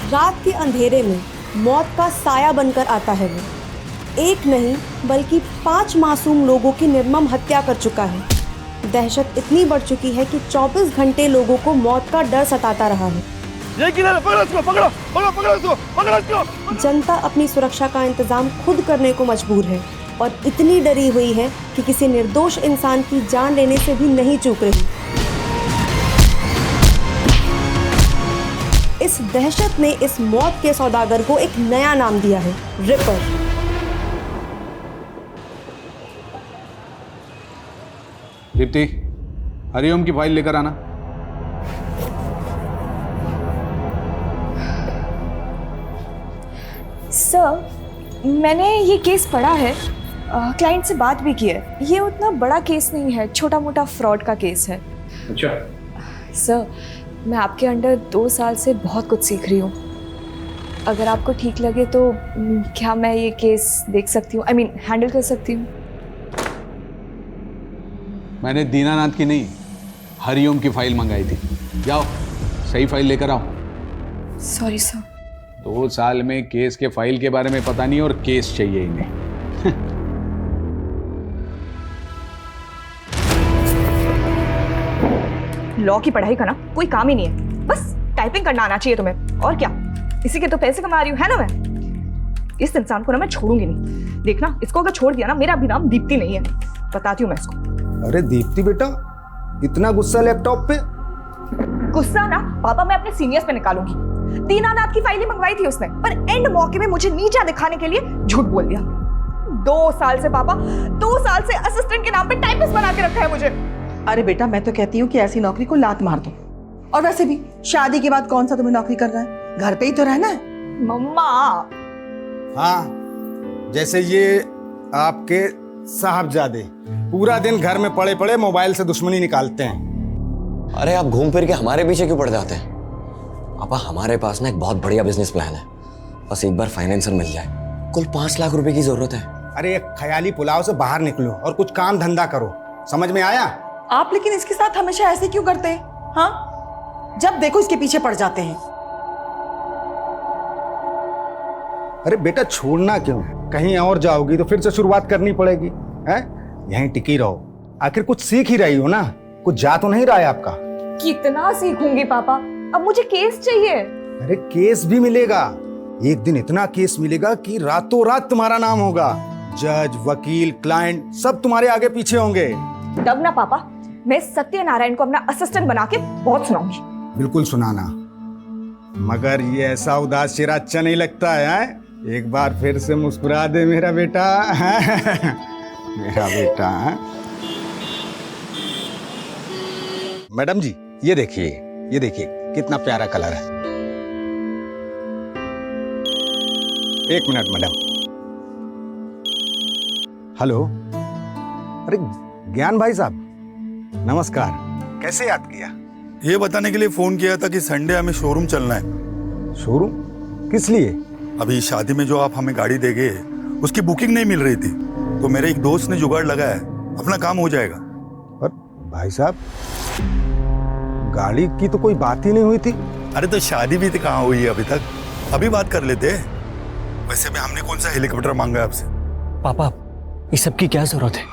रात के अंधेरे में मौत का साया बनकर आता है वो। एक नहीं बल्कि 5 मासूम लोगों की निर्मम हत्या कर चुका है। दहशत इतनी बढ़ चुकी है कि 24 घंटे लोगों को मौत का डर सताता रहा है। जनता अपनी सुरक्षा का इंतजाम खुद करने को मजबूर है और इतनी डरी हुई है कि किसी निर्दोष इंसान की जान लेने से भी नहीं चूक रही। इस दहशत ने इस मौत के सौदागर को एक नया नाम दिया है, रिपर। दीप्ति, हरिओम की फाइल लेकर आना। सर, मैंने ये केस पढ़ा है, क्लाइंट से बात भी की है। ये उतना बड़ा केस नहीं है, छोटा मोटा फ्रॉड का केस है। अच्छा सर, मैं आपके अंडर 2 साल से बहुत कुछ सीख रही हूँ। अगर आपको ठीक लगे तो क्या मैं ये केस देख सकती हूँ, हैंडल कर सकती हूँ? मैंने दीनानाथ की नहीं, हरिओम की फाइल मंगाई थी। जाओ सही फाइल लेकर आओ। Sorry sir. 2 साल में केस के फाइल के बारे में पता नहीं और केस चाहिए इन्हें। लॉ की पढ़ाई का ना कोई काम ही नहीं है, बस टाइपिंग करना आना चाहिए तुम्हें, और क्या। इसी के तो पैसे कमा रही हूँ, है ना। मैं इस इंसान को ना मैं छोड़ूंगी नहीं। देखना, इसको अगर छोड़ दिया ना, मेरा भी नाम दीप्ति नहीं है, बताती हूँ मैं इसको। अरे दीप्ति बेटा, इतना गुस्सा लैपटॉप पे? गुस्सा ना पापा मैं अपने सीनियर्स पे निकालूंगी। दीनानाथ की फाइल ही मंगवाई थी उसने, पर एंड मौके में मुझे नीचा दिखाने के लिए झूठ बोल दिया। 2 साल से पापा, 2 साल से असिस्टेंट के नाम पे टाइपिस्ट बना के रखा है मुझे। अरे बेटा, मैं तो कहती हूँ कि ऐसी नौकरी को लात मार दो। और वैसे भी शादी के बाद कौन सा तुम्हें नौकरी करना है, घर पे ही तो रहना है। मम्मा। हाँ, जैसे ये आपके साहबजादे पूरा दिन घर में पड़े पड़े मोबाइल से दुश्मनी निकालते हैं। अरे आप घूम फिर के हमारे पीछे क्यों पड़ जाते हैं? पापा, हमारे पास ना एक बहुत बढ़िया बिजनेस प्लान है, बस एक बार फाइनेंसर मिल जाए। कुल 5 लाख रुपए की जरूरत है। अरे एक ख्याली पुलाव से बाहर निकलो और कुछ काम धंधा करो, समझ में आया? आप लेकिन इसके साथ हमेशा ऐसे क्यों करते हैं? हाँ, जब देखो इसके पीछे पड़ जाते हैं। अरे बेटा, छोड़ना क्यों? कहीं और जाओगी तो फिर से शुरुआत करनी पड़ेगी, हैं? यहीं टिकी रहो, आखिर कुछ सीख ही रही हो ना, कुछ जा तो नहीं रहा है आपका। कितना सीखूंगी पापा, अब मुझे केस चाहिए। अरे केस भी मिलेगा, एक दिन इतना केस मिलेगा कि रातों रात तुम्हारा नाम होगा। जज, वकील, क्लाइंट सब तुम्हारे आगे पीछे होंगे। तब ना पापा, मैं सत्यनारायण को अपना असिस्टेंट बना के बहुत सुनाऊंगी। बिल्कुल सुनाना, मगर ये ऐसा उदास चेहरा अच्छा नहीं लगता है। एक बार फिर से मुस्कुरा दे मेरा बेटा। मेरा बेटा। मैडम जी, ये देखिए कितना प्यारा कलर है। एक मिनट मैडम। हेलो, अरे ज्ञान भाई साहब, नमस्कार। कैसे याद किया? ये बताने के लिए फोन किया था कि संडे हमें शोरूम चलना है। शोरूम? किस लिए? अभी शादी में जो आप हमें गाड़ी देंगे उसकी बुकिंग नहीं मिल रही थी, तो मेरे एक दोस्त ने जुगाड़ लगाया है, अपना काम हो जाएगा। पर भाई साहब, गाड़ी की तो कोई बात ही नहीं हुई थी। अरे तो शादी भी तो कहाँ हुई है अभी तक? अभी बात कर लेते हैं। वैसे भी हमने कौन सा हेलीकॉप्टर मांगा है आपसे? पापा, इस सब की क्या जरूरत है?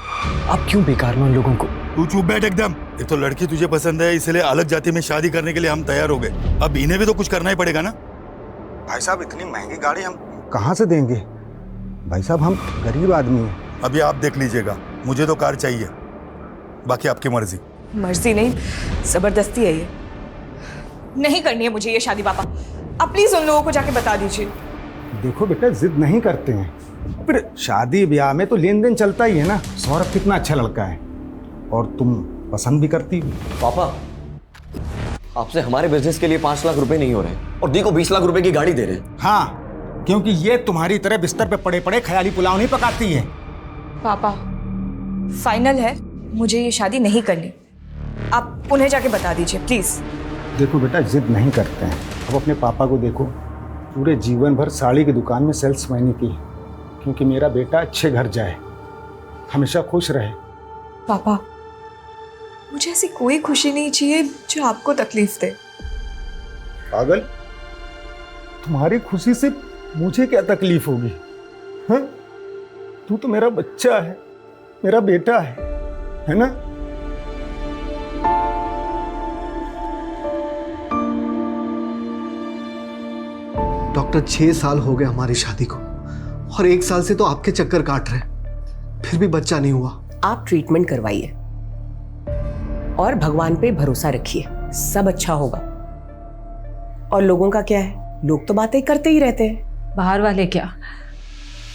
आप क्यों बेकार में उन लोगों को? तू चुप बैठ एकदम। एक तो लड़की तुझे पसंद है, इसलिए अलग जाति में शादी करने के लिए हम तैयार हो गए। अब इन्हें भी तो कुछ करना ही पड़ेगा ना। भाई साहब इतनी महंगी गाड़ी हम कहाँ से देंगे? भाई साहब हम गरीब आदमी हैं। अभी आप देख लीजिएगा, मुझे तो कार चाहिए, बाकी आपकी मर्जी। मर्जी नहीं, जबरदस्ती है ये। नहीं करनी है मुझे ये शादी पापा। आप प्लीज उन लोगों को जाके बता दीजिए। देखो बेटा, जिद नहीं करते हैं, फिर शादी ब्याह में तो लेन देन चलता ही है ना। सौरभ कितना अच्छा लड़का है और तुम पसंद भी करती हो। पापा, आपसे हमारे बिजनेस के लिए 5 लाख रुपए नहीं हो रहे और दी को 20 लाख रुपए की गाड़ी दे रहे हैं। हाँ, क्योंकि ये तुम्हारी तरह बिस्तर पे पड़े पड़े ख्याली पुलाव नहीं पकाती है। पापा फाइनल है, मुझे ये शादी नहीं करनी। आप उन्हें जाके बता दीजिए प्लीज। देखो बेटा, जिद नहीं करते हैं। अब अपने पापा को देखो, पूरे जीवन भर साड़ी की दुकान में सेल्समैनी की, क्योंकि मेरा बेटा अच्छे घर जाए, हमेशा खुश रहे। पापा मुझे ऐसी कोई खुशी नहीं चाहिए जो आपको तकलीफ दे। पागल, तुम्हारी खुशी से मुझे क्या तकलीफ होगी? हाँ, तू तो मेरा बच्चा है, मेरा बेटा है ना? डॉक्टर 6 साल हो गए हमारी शादी को और 1 साल से तो आपके चक्कर काट रहे, फिर भी बच्चा नहीं हुआ। आप ट्रीटमेंट करवाइए और भगवान पे भरोसा रखिए, सब अच्छा होगा। और लोगों का क्या है, लोग तो बातें करते ही रहते हैं। बाहर वाले क्या,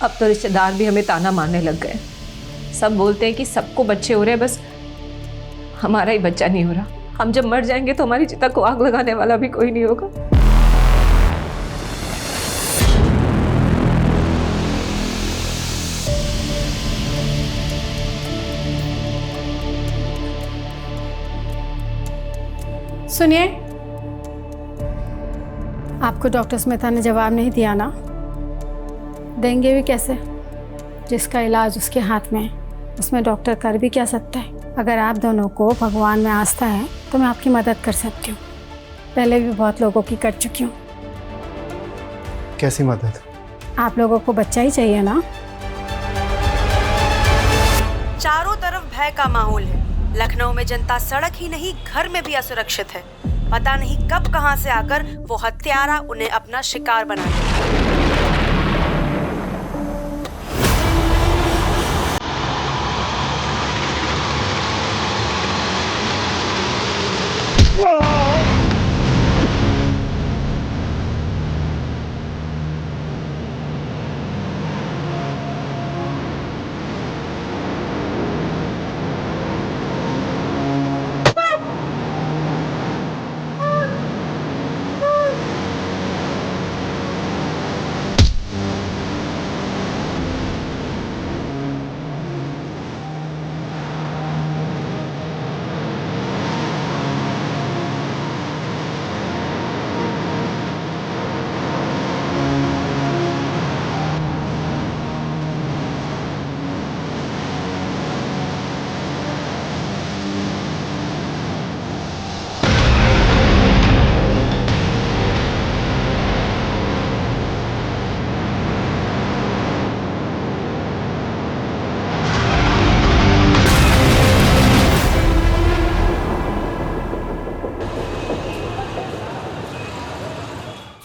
अब तो रिश्तेदार भी हमें ताना मारने लग गए। सब बोलते हैं कि सबको बच्चे हो रहे हैं, बस हमारा ही बच्चा नहीं हो रहा। हम जब मर जाएंगे तो हमारी चिता को आग लगाने वाला भी कोई नहीं होगा। सुनिए, आपको डॉक्टर स्मिता ने जवाब नहीं दिया ना? देंगे भी कैसे? जिसका इलाज उसके हाथ में है, उसमें डॉक्टर कर भी क्या सकता है? अगर आप दोनों को भगवान में आस्था है तो मैं आपकी मदद कर सकती हूँ। पहले भी बहुत लोगों की कर चुकी हूँ। कैसी मदद? आप लोगों को बच्चा ही चाहिए ना? चारों तरफ भय का माहौल है। लखनऊ में जनता सड़क ही नहीं घर में भी असुरक्षित है। पता नहीं कब कहां से आकर वो हत्यारा उन्हें अपना शिकार बना ले।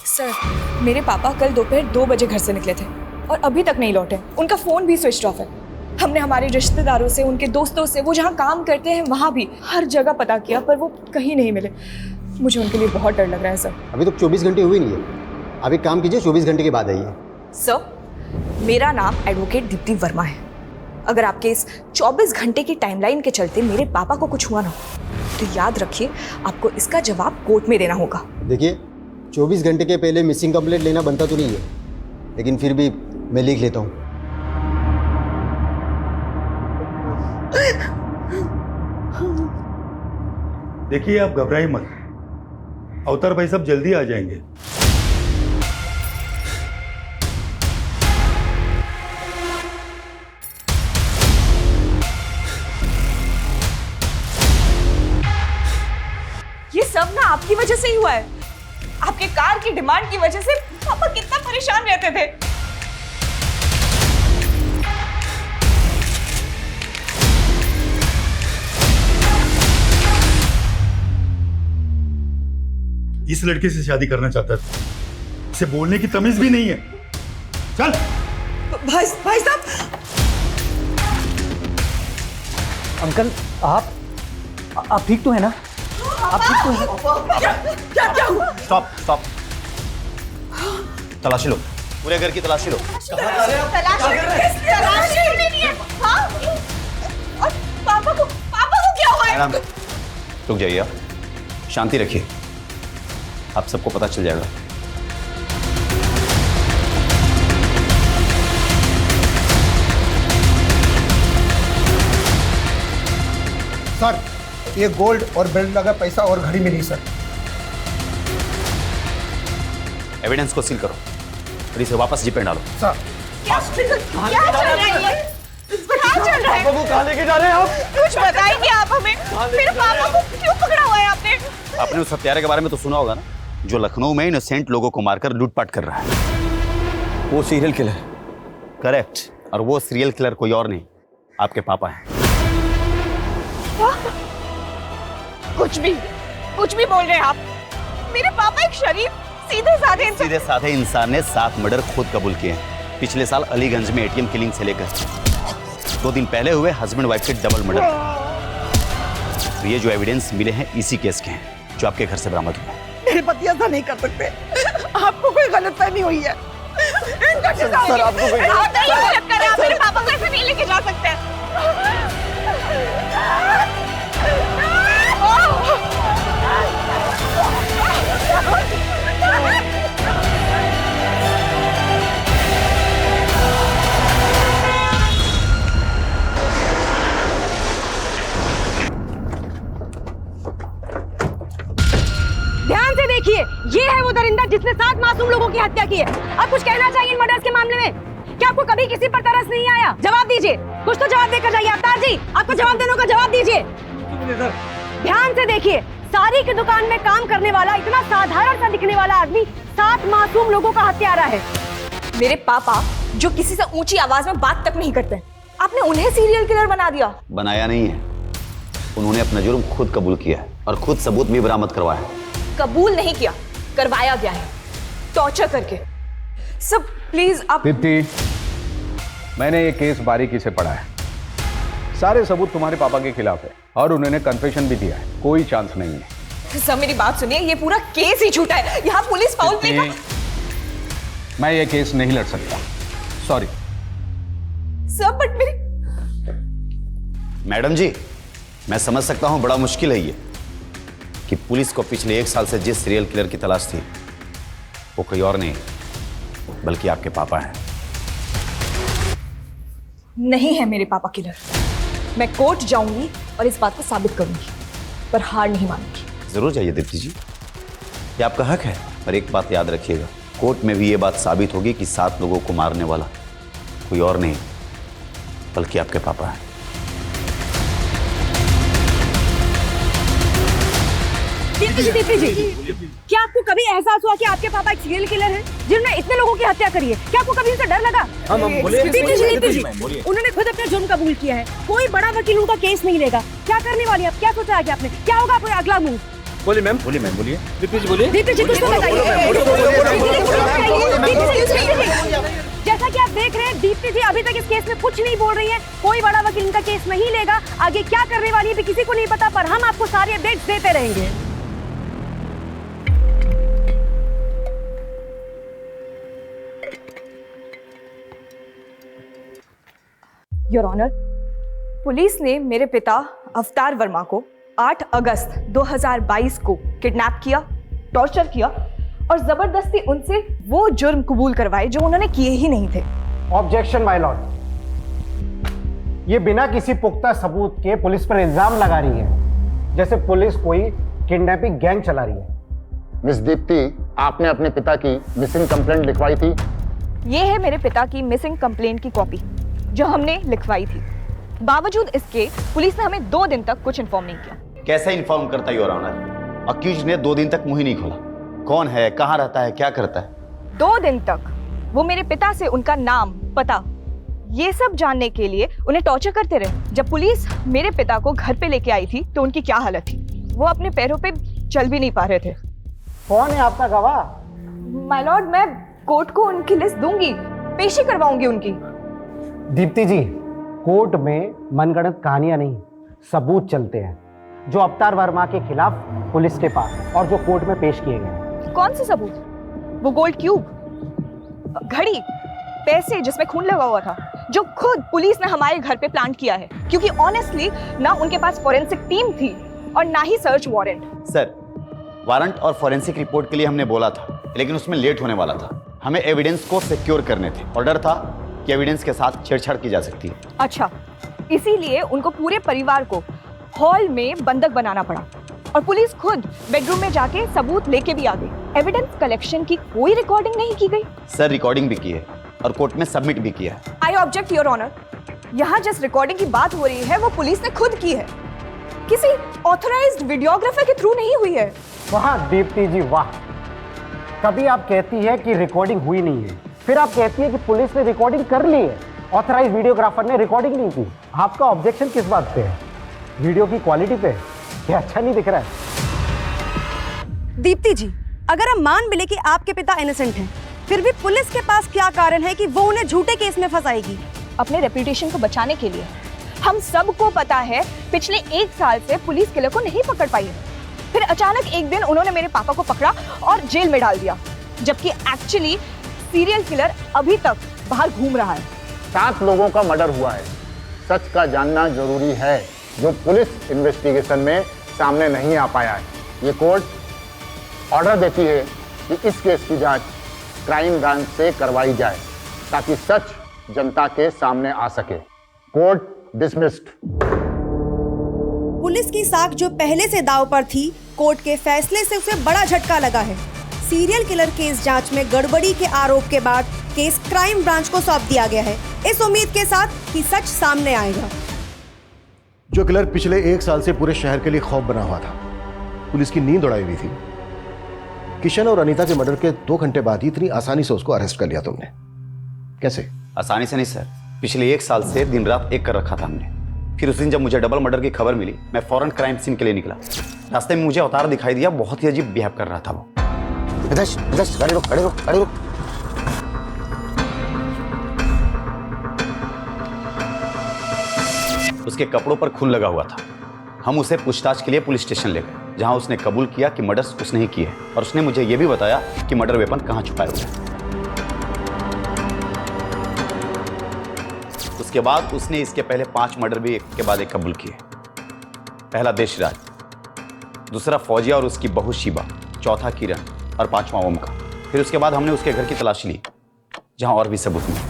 सर, मेरे पापा कल दोपहर 2 बजे घर से निकले थे और अभी तक नहीं लौटे। उनका फ़ोन भी स्विच ऑफ है। हमने हमारे रिश्तेदारों से, उनके दोस्तों से, वो जहाँ काम करते हैं वहाँ भी हर जगह पता किया, पर वो कहीं नहीं मिले। मुझे उनके लिए बहुत डर लग रहा है सर। अभी तो 24 घंटे हुए नहीं है। आप एक काम कीजिए, 24 घंटे के बाद आइए। सर, मेरा नाम एडवोकेट दीप्ति वर्मा है। अगर आपके इस 24 घंटे की टाइमलाइन के चलते मेरे पापा को कुछ हुआ ना, तो याद रखिए आपको इसका जवाब कोर्ट में देना होगा। देखिए, 24 घंटे के पहले मिसिंग कंप्लेंट लेना बनता तो नहीं है, लेकिन फिर भी मैं लिख लेता हूँ। देखिए, आप घबराइए मत, अवतार भाई सब जल्दी आ जाएंगे। ये सब ना आपकी वजह से ही हुआ है। आपके कार की डिमांड की वजह से पापा कितना परेशान रहते थे। इस लड़के से शादी करना चाहता था, इसे बोलने की तमीज भी नहीं है। चल भाई साहब। अंकल आप ठीक तो है ना? आप ठीक तो है? क्या हुआ? स्टॉप। तलाशी लो, पूरे घर की तलाशी लो। तलाशी नहीं है। हाँ? और पापा को क्या हुआ है? मैडम रुक जाइए, आप शांति रखिए, आप सबको पता चल जाएगा। सर, ये गोल्ड और बेल्ट लगा पैसा और घड़ी मिली सर। एविडेंस को सील करो और इसे वापस जीप पे डालो। सर क्या चल रहा है ये? क्या चल रहा है? पापा को कहाँ लेके जा रहे हैं आप? कुछ बताएंगे आप हमें? मेरे पापा को क्यों पकड़ा हुआ है आपने? आपने उस हत्यारे के बारे में तो सुना होगा ना, जो लखनऊ में इनोसेंट लोगों को मारकर लूटपाट कर रहा है। वो सीरियल किलर। करेक्ट, और वो सीरियल किलर कोई और नहीं, आपके पापा हैं। कुछ भी बोल रहे हैं आप। मेरे पापा एक शरीफ सीधे साधे इंसान ने 7 मर्डर खुद कबूल किए हैं। पिछले साल अलीगंज में एटीएम किलिंग से लेकर 2 दिन पहले हुए हस्बैंड वाइफ के डबल मर्डर। तो ये जो एविडेंस मिले हैं इसी केस के हैं जो आपके घर से बरामद हुए। मेरे पति ऐसा नहीं कर सकते। आपको कोई गलतफहमी हुई है। सर आपको कोई मेरे पापा को ऐसे नहीं लेके जा सकते। ध्यान से देखिए, ये है वो दरिंदा जिसने 7 मासूम लोगों की हत्या की है। अब कुछ कहना चाहिए इन मर्डर्स के मामले में? क्या आपको कभी किसी पर तरस नहीं आया? जवाब दीजिए, कुछ तो जवाब देकर जाइए। अवतार जी, आपको जवाब देने का जवाब दीजिए। ध्यान से देखिए, साड़ी की दुकान में काम करने वाला इतना साधारण सा दिखने वाला आदमी 7 मासूम लोगों का हत्यारा है। मेरे पापा जो किसी से ऊंची आवाज में बात तक नहीं करते, आपने उन्हें सीरियल किलर बना दिया। बनाया नहीं है, उन्होंने अपना जुर्म खुद कबूल किया है और खुद सबूत भी बरामद करवाया है। कबूल नहीं किया, करवाया गया है टॉर्चर करके। सब प्लीज आप। दीप्ति, मैंने ये केस बारीकी से पढ़ा है, सारे सबूत तुम्हारे पापा के खिलाफ है और उन्होंने कन्फेशन भी दिया है, कोई चांस नहीं है। सब मेरी बात सुनिए, ये पूरा केस ही झूठा है। यहाँ पुलिस फाउल प्ले का। मैं ये केस नहीं लड़ सकता, सॉरी। सब बट मेरी। मैडम जी, मैं समझ सकता हूं बड़ा मुश्किल है ये कि पुलिस को पिछले 1 साल से जिस सीरियल किलर की तलाश थी वो कोई और नहीं बल्कि आपके पापा हैं। नहीं है मेरे पापा किलर। मैं कोर्ट जाऊंगी और इस बात को साबित करूंगी, पर हार नहीं मानूंगी। जरूर जाइए दीप्ति जी, ये आपका हक है, पर एक बात याद रखिएगा, कोर्ट में भी ये बात साबित होगी कि 7 लोगों को मारने वाला कोई और नहीं बल्कि आपके पापा हैं। दीप्ति जी, क्या आपको कभी एहसास हुआ कि आपके पापा एक सीरियल किलर हैं जिन्होंने इतने लोगों की हत्या करी है? क्या आपको कभी उनसे डर लगा? दीप्ति जी, उन्होंने खुद अपना जुर्म कबूल किया है, कोई बड़ा वकील उनका केस नहीं लेगा। क्या करने वाली आप? क्या सोचा है कि आपने? क्या होगा आपका अगला मूव? बोलिए मैम, बोलिए। दीप्ति जी बोलिए। दीप्ति जी कुछ तो बताइए। जैसा कि आप देख रहे हैं, दीप्ति जी अभी तक इस केस में कुछ नहीं बोल रही है। कोई बड़ा वकील इनका केस नहीं लेगा। आगे क्या करने वाली है भी किसी को नहीं पता, पर हम आपको सारे अपडेट्स देते रहेंगे। योर ऑनर, पुलिस ने मेरे पिता अवतार वर्मा को 8 अगस्त 2022 को किडनैप किया, टॉर्चर किया और जबरदस्ती उनसे वो जुर्म कबूल करवाए जो उन्होंने किए ही नहीं थे। ऑब्जेक्शन माय लॉर्ड, ये बिना किसी पुख्ता सबूत के पुलिस पर इल्जाम लगा रही है, जैसे पुलिस कोई किडनैपिंग गैंग चला रही है। मिस दीप्ति, आपने अपने पिता की मिसिंग कंप्लेंट लिखवाई थी? ये है मेरे पिता की मिसिंग कंप्लेंट की कॉपी जो हमने लिखवाई थी। बावजूद इसके पुलिस ने हमें 2 दिन तक कुछ इन्फॉर्म नहीं किया। कैसे इन्फॉर्म करता योर ऑनर? अक्यूज्ड ने 2 दिन तक मुंह ही नहीं खोला। कौन है, कहाँ रहता है, क्या करता है? 2 दिन तक वो मेरे पिता से उनका नाम, पता, ये सब जानने के लिए उन्हें टॉर्चर करते रहे। जब पुलिस मेरे पिता को घर पे लेके आई थी तो उनकी क्या हालत थी, वो अपने पैरों पे चल भी नहीं पा रहे थे। कौन है आपका गवाह? माय लॉर्ड, मैं कोर्ट को उनकी लिस्ट दूंगी, पेशी करवाऊंगी उनकी। दीप्ति जी, कोर्ट में मनगढ़ंत कहानियां नहीं, सबूत चलते हैं जो अवतार वर्मा के खिलाफ पुलिस के पास है और जो कोर्ट में पेश किए गए। कौन से सबूत? वो गोल्ड क्यूब, घड़ी, पैसे जिसमें खून लगा हुआ था, जो खुद पुलिस ने हमारे घर पे प्लांट किया है, क्योंकि ऑनेस्टली ना उनके पास फॉरेंसिक टीम थी और ना ही सर्च वारंट। सर, वारंट और फॉरेंसिक रिपोर्ट के लिए हमने बोला था, लेकिन उसमें लेट होने वाला था। हमें एविडेंस को सिक्योर करने थे और डर था कि एविडेंस के साथ छेड़छाड़ की जा सकती है। अच्छा, इसीलिए उनको पूरे परिवार को हॉल में बंधक बनाना पड़ा और पुलिस खुद बेडरूम में जाके सबूत लेके भी आ गई। एविडेंस कलेक्शन की कोई रिकॉर्डिंग नहीं की गई। सर, रिकॉर्डिंग भी की है और कोर्ट में सबमिट भी किया है। I object your honour. यहाँ जिस रिकॉर्डिंग की बात हो रही है वो पुलिस ने खुद की है, किसी ऑथराइज्ड वीडियोग्राफर के थ्रू नहीं हुई है। वाह दीप्ति जी वाह, कभी आप कहती है कि रिकॉर्डिंग हुई नहीं है, फिर आप कहती है कि पुलिस ने रिकॉर्डिंग कर ली है, ऑथराइज्ड वीडियोग्राफर ने रिकॉर्डिंग नहीं की। आपका ऑब्जेक्शन किस बात पे है? वीडियो की क्वालिटी पे? क्या अच्छा नहीं दिख रहा है? दीप्ति जी, अगर हम मान भी ले कि आपके पिता इनोसेंट हैं, फिर भी पुलिस के पास क्या कारण है कि वो उन्हें झूठे केस में फंसाएगी? अपने रेपुटेशन को बचाने के लिए। हम सबको पता है पिछले 1 साल से पुलिस किलर को नहीं पकड़ पाई है। फिर अचानक एक दिन उन्होंने मेरे पापा को पकड़ा और जेल में डाल दिया, जबकि एक्चुअली सीरियल किलर अभी तक बाहर घूम रहा है। 7 लोगों का मर्डर हुआ है। सच का जानना जरूरी है, जो पुलिस इन्वेस्टिगेशन में सामने नहीं आ पाया है। ये कोर्ट ऑर्डर देती है कि इस केस की जांच क्राइम ब्रांच से करवाई जाए ताकि सच जनता के सामने आ सके। Court dismissed. पुलिस की साख जो पहले से दांव पर थी, कोर्ट के फैसले से उसे बड़ा झटका लगा है। सीरियल किलर केस जांच में गड़बड़ी के आरोप के बाद केस क्राइम ब्रांच को सौंप दिया गया है, इस उम्मीद के साथ कि सच सामने आएगा। जो किलर पिछले 1 साल से पूरे शहर के लिए खौफ बना हुआ था, पुलिस की नींद उड़ाई हुई थी, किशन और अनीता के मर्डर के 2 घंटे बाद ही इतनी आसानी से उसको अरेस्ट कर लिया तुमने। कैसे? आसानी से नहीं सर, पिछले 1 साल से दिन रात एक कर रखा था हमने। फिर उस दिन जब मुझे डबल मर्डर की खबर मिली, मैं फौरन क्राइम सीन के लिए निकला। रास्ते में मुझे अवतार दिखाई दिया, बहुत ही अजीब बिहेव कर रहा था वो। गाड़ी रोक, गाड़ी रोक, गाड़ी रोक। उसके कपड़ों पर खून लगा हुआ था। हम उसे पूछताछ के लिए पुलिस स्टेशन ले गए, जहां उसने कबूल किया कि मर्डर्स उसने ही किए और उसने मुझे यह भी बताया कि मर्डर वेपन कहां छुपाए हुए हैं। उसके बाद उसने इसके पहले 5 मर्डर भी एक के बाद एक कबूल किए। पहला देशराज, दूसरा फौजिया और उसकी बहू शिबा, चौथा किरण और 5वां ओम का। फिर उसके बाद हमने उसके घर की तलाशी ली, जहां और भी सबूत मिले।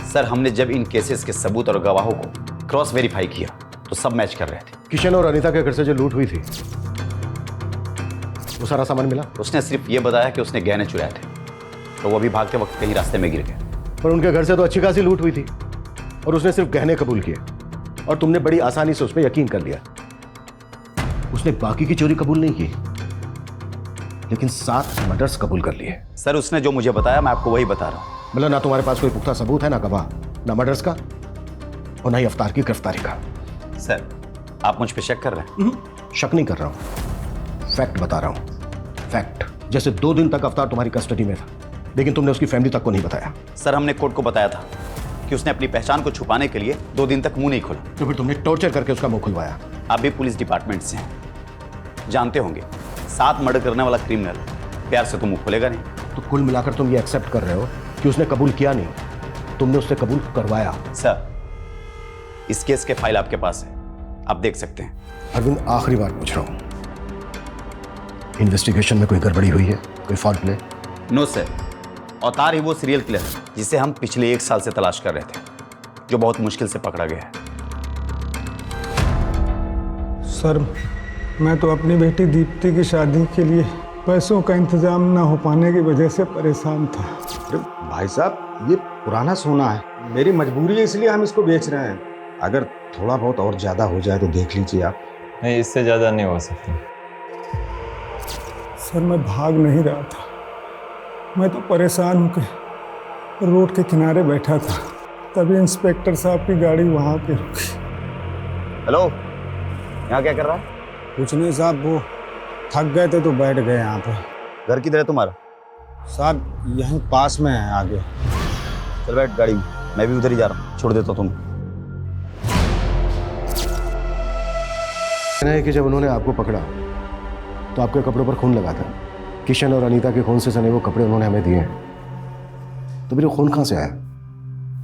सर, हमने जब इन केसेस के सबूत और गवाहों को क्रॉस वेरीफाई किया तो सब मैच कर रहे थे। किशन और अनीता के घर से जो लूट हुई थी, वो सारा सामान मिला? उसने सिर्फ ये बताया कि उसने गहने चुराए थे, तो वो भी भागते वक्त कहीं रास्ते में गिर गए। पर उनके घर से तो अच्छी खासी लूट हुई थी और उसने सिर्फ गहने कबूल किए और तुमने बड़ी आसानी से उस पर यकीन कर लिया। उसने बाकी की चोरी कबूल नहीं की, लेकिन 7 मर्डर्स कबूल कर लिए। सर, उसने जो मुझे बताया मैं आपको वही बता रहा हूँ। मतलब ना तुम्हारे पास कोई पुख्ता सबूत है, ना गवाह, ना मर्डर्स का और ना ही अवतार की गिरफ्तारी का। सर, आप मुझ पे शक कर रहे हैं? शक नहीं कर रहा हूं, फैक्ट बता रहा हूं। फैक्ट। जैसे 2 दिन तक अवतार तुम्हारी कस्टडी में था, लेकिन तुमने उसकी फैमिली तक को नहीं बताया। सर, हमने कोर्ट को बताया था कि उसने अपनी पहचान को छुपाने के लिए 2 दिन तक मुंह नहीं खोला। तो फिर तुमने टॉर्चर करके उसका मुंह खुलवाया। आप भी पुलिस डिपार्टमेंट से हैं, जानते होंगे 7 मर्डर करने वाला क्रिमिनल प्यार से तो मुंह खोलेगा नहीं। तो कुल मिलाकर तुम ये एक्सेप्ट कर रहे हो कि उसने कबूल किया नहीं, तुमने उससे कबूल करवाया। सर, इस केस के फाइल आपके पास है, आप देख सकते हैं। अरविंद, आखिरी बार पूछ रहा हूं, इन्वेस्टिगेशन में कोई गड़बड़ी हुई है, कोई फॉल्ट प्ले? नो सर, अवतार ही वो सीरियल किलर है जिसे हम पिछले 1 साल से तलाश कर रहे थे, जो बहुत मुश्किल से पकड़ा गया है। सर, मैं तो अपनी बेटी दीप्ति की शादी के लिए पैसों का इंतजाम ना हो पाने की वजह से परेशान था। अरे भाई साहब, ये पुराना सोना है, मेरी मजबूरी है इसलिए हम इसको बेच रहे हैं। अगर थोड़ा बहुत और ज्यादा हो जाए तो देख लीजिए आप। नहीं, इससे ज्यादा नहीं हो सकता। सर मैं भाग नहीं रहा था, मैं तो परेशान होकर रोड के किनारे बैठा था, तभी इंस्पेक्टर साहब की गाड़ी वहाँ पे रुकी। हेलो, यहाँ क्या कर रहा है? कुछ नहीं साहब, वो थक गए थे तो बैठ गए यहाँ पे। घर किधर है तुम्हारा? साहब यहीं पास में है आगे। चल बैठ गाड़ी में, मैं भी उधर ही जा रहा हूँ, छोड़ देता हूँ तुम्हें। कहना है कि जब उन्होंने आपको पकड़ा तो आपके कपड़ों पर खून लगा था। किशन और अनीता के खून से सने वो कपड़े उन्होंने हमें दिए हैं, तो फिर वो खून कहाँ से आया?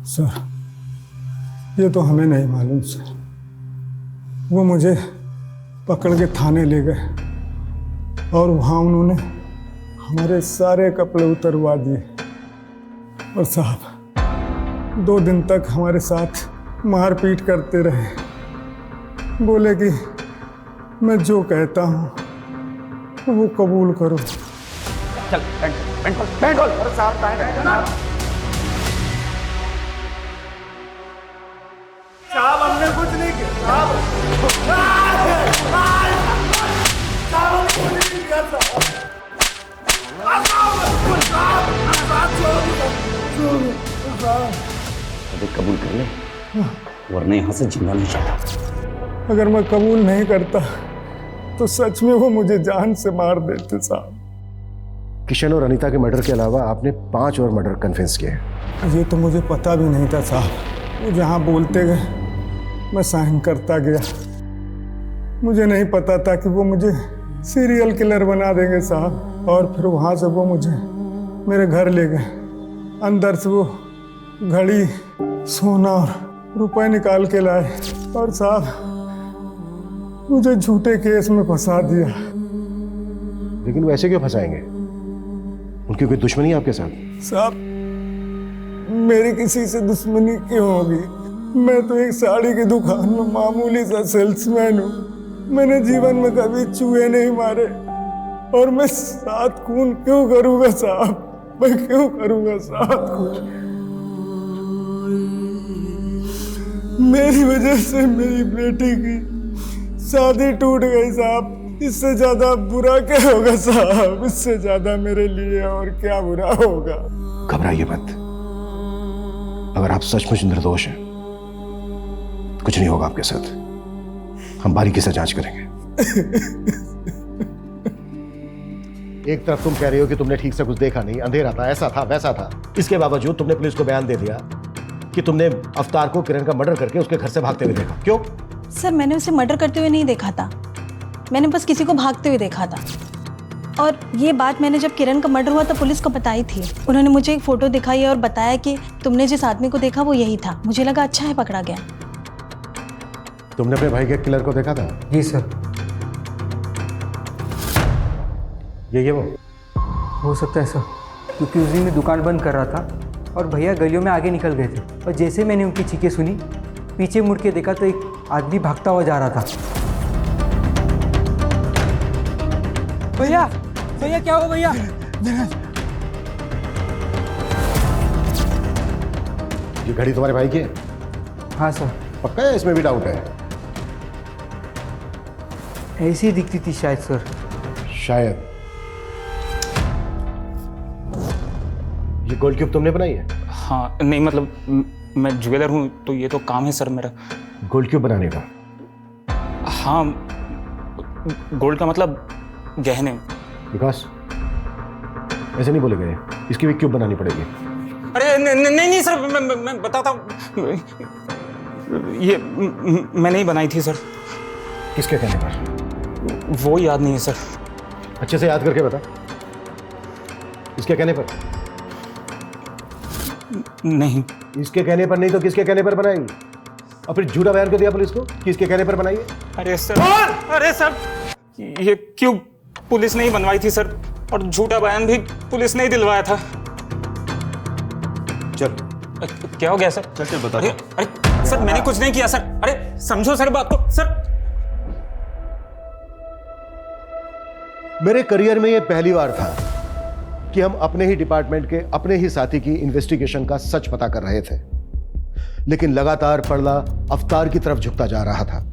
सर ये तो हमें नहीं मालूम सर, वो मुझे पकड़ के थाने ले गए और वहाँ उन्होंने हमारे सारे कपड़े उतरवा दिए और साहब 2 दिन तक हमारे साथ मारपीट करते रहे। बोले कि मैं जो कहता हूँ वो कबूल करो। चल पेंट खोल। अरे साहब साहब हमने कुछ नहीं किया साहब, हमने कुछ नहीं किया अबे कबूल कर ले, वरना यहाँ से जिंदा नहीं जाता। अगर मैं कबूल नहीं करता तो सच में वो मुझे जान से मार देते साहब। किशन और अनीता के मर्डर के अलावा आपने 5 और मर्डर कन्फेस किए हैं। ये तो मुझे पता भी नहीं था साहब, वो जहाँ बोलते गए मैं साइन करता गया। मुझे नहीं पता था कि वो मुझे सीरियल किलर बना देंगे साहब। और फिर वहाँ से वो मुझे मेरे घर ले गए, अंदर से वो घड़ी, सोना और रुपए निकाल के लाए और साहब मुझे झूठे केस में फंसा दिया। लेकिन वो ऐसे क्यों फंसाएंगे? उनकी कोई दुश्मनी है आपके साथ? साहब मेरी किसी से दुश्मनी क्यों होगी? मैं तो एक साड़ी की दुकान में मामूली सा सेल्समैन हूँ। मैंने जीवन में कभी चूहे नहीं मारे और मैं 7 खून क्यों करूँगा साहब? मैं क्यों करूँगा 7 खून? मेरी वजह से मेरी बेटी की शादी टूट गई साहब। इससे ज्यादा बुरा क्या होगा साहब? इससे ज्यादा मेरे लिए और क्या बुरा होगा? घबराइए मत, अगर आप सचमुच निर्दोष हैं तो कुछ नहीं होगा आपके साथ। हम बारीकी से जांच करेंगे। एक तरफ तुम कह रही हो कि तुमने ठीक से कुछ देखा नहीं, अंधेरा था, ऐसा था, वैसा था। इसके बावजूद तुमने पुलिस को बयान दे दिया कि तुमने अवतार को किरण का मर्डर करके उसके घर से भागते हुए देखा। क्यों? सर मैंने उसे मर्डर करते हुए नहीं देखा था, मैंने बस किसी को भागते हुए देखा था। और ये बात मैंने जब किरण का मर्डर हुआ तो पुलिस को बताई थी। उन्होंने मुझे एक फ़ोटो दिखाई और बताया कि तुमने जिस आदमी को देखा वो यही था। मुझे लगा अच्छा है पकड़ा गया। तुमने अपने भाई के किलर को देखा था? जी सर। ये वो हो सकता है सर, क्योंकि उस दिन मैं दुकान बंद कर रहा था और भैया गलियों में आगे निकल गए थे और जैसे मैंने उनकी चीखें सुनी, पीछे मुड़ के देखा तो एक आदमी भागता हुआ जा रहा था। भैया भैया क्या हुआ भैया? ये घड़ी तुम्हारे भाई की है? हाँ सर। पक्का है? इसमें भी डाउट है? ऐसी ही दिखती थी शायद सर। शायद। ये गोल्ड क्यूब तुमने बनाई है? हाँ नहीं, मतलब मैं ज्वेलर हूँ तो ये तो काम है सर मेरा। गोल्ड क्यूब बनाने का? हाँ, गोल्ड का मतलब गहने। विकास ऐसे नहीं बोले गए, इसकी भी क्यूब बनानी पड़ेगी। अरे नहीं सर, मैं बताता हूँ। ये मैंने ही बनाई थी सर। किसके कहने पर? वो याद नहीं है सर। अच्छे से याद करके बता। इसके कहने पर? नहीं। इसके कहने पर नहीं तो किसके कहने पर बनाई? और फिर झूठा बयान कर दिया पुलिस को कि इसके कहने पर बनाई है? अरे सर ये क्यूब पुलिस ने ही बनवाई थी सर, और झूठा बयान भी पुलिस ने ही दिलवाया था। चल। क्या हो गया सर? चल बता। अरे सर मैंने कुछ नहीं किया सर। अरे समझो सर बात को सर। मेरे करियर में यह पहली बार था कि हम अपने ही डिपार्टमेंट के अपने ही साथी की इन्वेस्टिगेशन का सच पता कर रहे थे, लेकिन लगातार पड़ला अवतार की तरफ झुकता जा रहा था।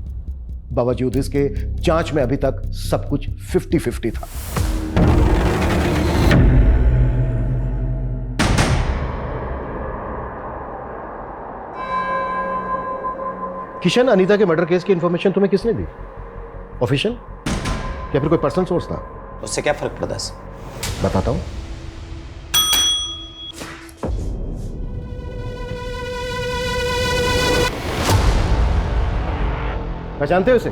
बावजूद इसके जांच में अभी तक सब कुछ 50-50 था। किशन अनीता के मर्डर केस की इंफॉर्मेशन तुम्हें किसने दी? ऑफिशियल या फिर कोई पर्सनल सोर्स था? उससे क्या फर्क पड़ता है सर? बताता हूं। पहचानते हो इसे?